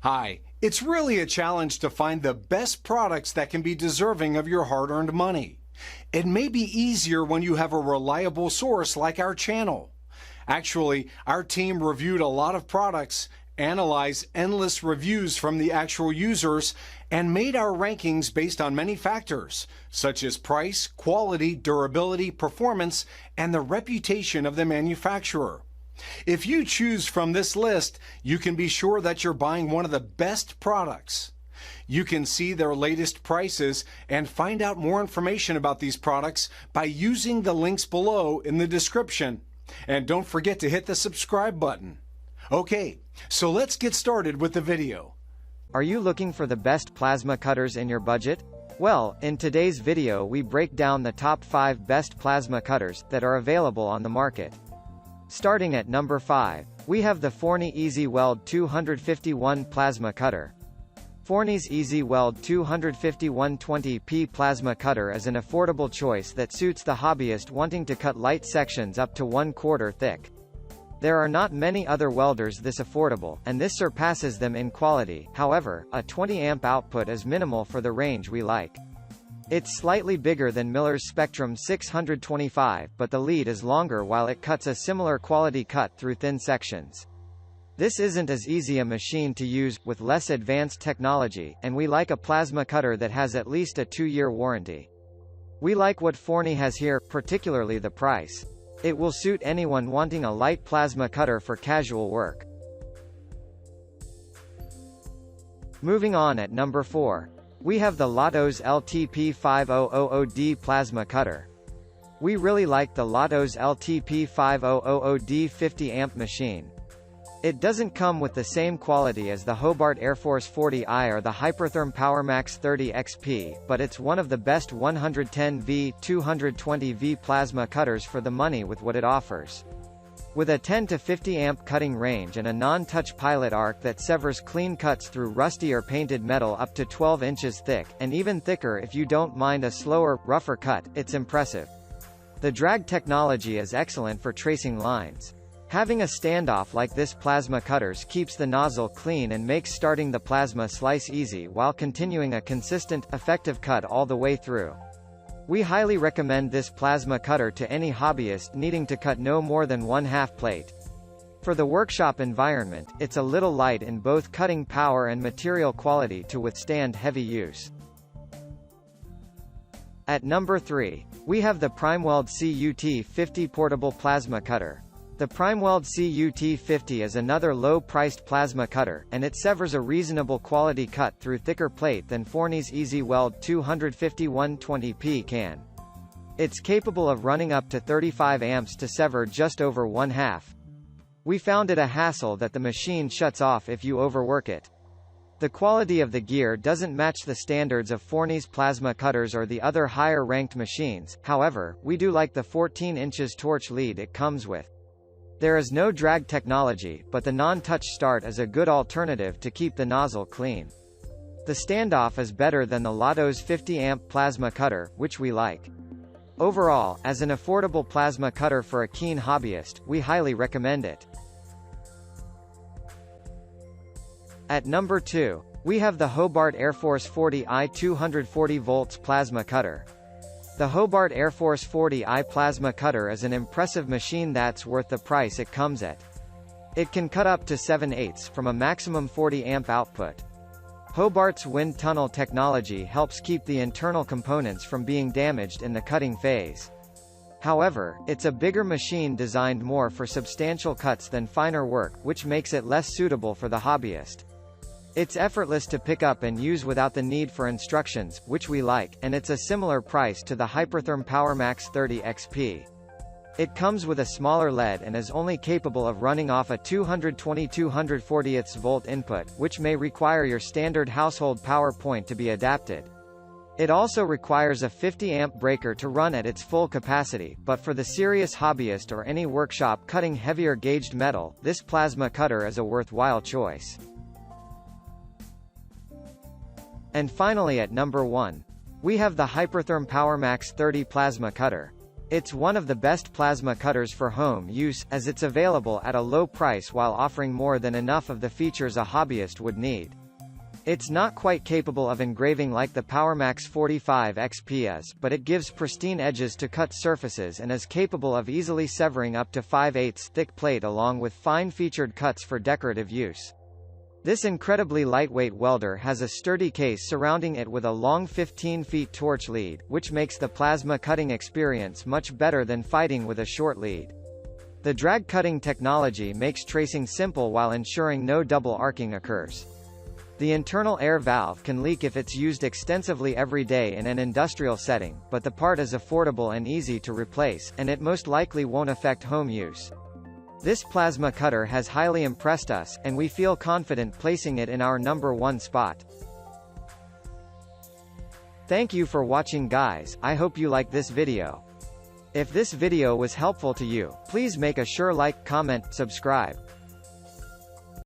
Hi, it's really a challenge to find the best products that can be deserving of your hard-earned money. It may be easier when you have a reliable source like our channel. Actually, our team reviewed a lot of products, analyzed endless reviews from the actual users, and made our rankings based on many factors, such as price, quality, durability, performance, and the reputation of the manufacturer. If you choose from this list, you can be sure that you're buying one of the best products. You can see their latest prices and find out more information about these products by using the links below in the description. And don't forget to hit the subscribe button. Okay, so let's get started with the video. Are you looking for the best plasma cutters in your budget? Well, in today's video we break down the top 5 best plasma cutters that are available on the market. Starting at number 5, we have the Forney EZ Weld 251 Plasma Cutter. Forney's EZ Weld 25120P Plasma Cutter is an affordable choice that suits the hobbyist wanting to cut light sections up to 1/4 thick. There are not many other welders this affordable, and this surpasses them in quality. However, a 20 amp output is minimal for the range we like. It's slightly bigger than Miller's Spectrum 625, but the lead is longer while it cuts a similar quality cut through thin sections. This isn't as easy a machine to use, with less advanced technology, and we like a plasma cutter that has at least a 2-year warranty. We like what Forney has here, particularly the price. It will suit anyone wanting a light plasma cutter for casual work. Moving on at number 4. We have the Lotos LTP500OD Plasma Cutter. We really like the Lotos LTP500OD 50 amp machine. It doesn't come with the same quality as the Hobart Air Force 40i or the Hypertherm PowerMax 30 XP, but it's one of the best 110V, 220V plasma cutters for the money with what it offers. With a 10 to 50 amp cutting range and a non-touch pilot arc that severs clean cuts through rusty or painted metal up to 12 inches thick, and even thicker if you don't mind a slower, rougher cut, it's impressive. The drag technology is excellent for tracing lines. Having a standoff like this plasma cutters keeps the nozzle clean and makes starting the plasma slice easy while continuing a consistent, effective cut all the way through. We highly recommend this plasma cutter to any hobbyist needing to cut no more than 1/2 plate. For the workshop environment, it's a little light in both cutting power and material quality to withstand heavy use. At number 3, we have the PRIMEWELD CUT50 Portable Plasma Cutter. The PRIMEWELD CUT50 is another low-priced plasma cutter, and it severs a reasonable quality cut through thicker plate than Forney's EZ Weld 25120P can. It's capable of running up to 35 amps to sever just over 1/2. We found it a hassle that the machine shuts off if you overwork it. The quality of the gear doesn't match the standards of Forney's plasma cutters or the other higher-ranked machines, however, we do like the 14 inches torch lead it comes with. There is no drag technology, but the non-touch start is a good alternative to keep the nozzle clean. The standoff is better than the Lotos 50 amp plasma cutter, which we like. Overall, as an affordable plasma cutter for a keen hobbyist, we highly recommend it. At number 2, we have the Hobart Air Force 40i 240 volts plasma cutter. The Hobart Air Force 40i plasma cutter is an impressive machine that's worth the price it comes at. It can cut up to 7/8 from a maximum 40 amp output. Hobart's wind tunnel technology helps keep the internal components from being damaged in the cutting phase. However, it's a bigger machine designed more for substantial cuts than finer work, which makes it less suitable for the hobbyist. It's effortless to pick up and use without the need for instructions, which we like, and it's a similar price to the Hypertherm PowerMax 30 XP. It comes with a smaller lead and is only capable of running off a 220/240 volt input, which may require your standard household power point to be adapted. It also requires a 50 amp breaker to run at its full capacity, but for the serious hobbyist or any workshop cutting heavier gauged metal, this plasma cutter is a worthwhile choice. And finally at number 1, we have the Hypertherm PowerMax 30 Plasma Cutter. It's one of the best plasma cutters for home use, as it's available at a low price while offering more than enough of the features a hobbyist would need. It's not quite capable of engraving like the PowerMax 45 XP is, but it gives pristine edges to cut surfaces and is capable of easily severing up to 5/8 thick plate along with fine featured cuts for decorative use. This incredibly lightweight welder has a sturdy case surrounding it with a long 15 feet torch lead, which makes the plasma cutting experience much better than fighting with a short lead. The drag cutting technology makes tracing simple while ensuring no double arcing occurs. The internal air valve can leak if it's used extensively every day in an industrial setting, but the part is affordable and easy to replace, and it most likely won't affect home use. This plasma cutter has highly impressed us, and we feel confident placing it in our number 1 spot. Thank you for watching, guys. I hope you like this video. If this video was helpful to you, please make a sure like, comment, subscribe.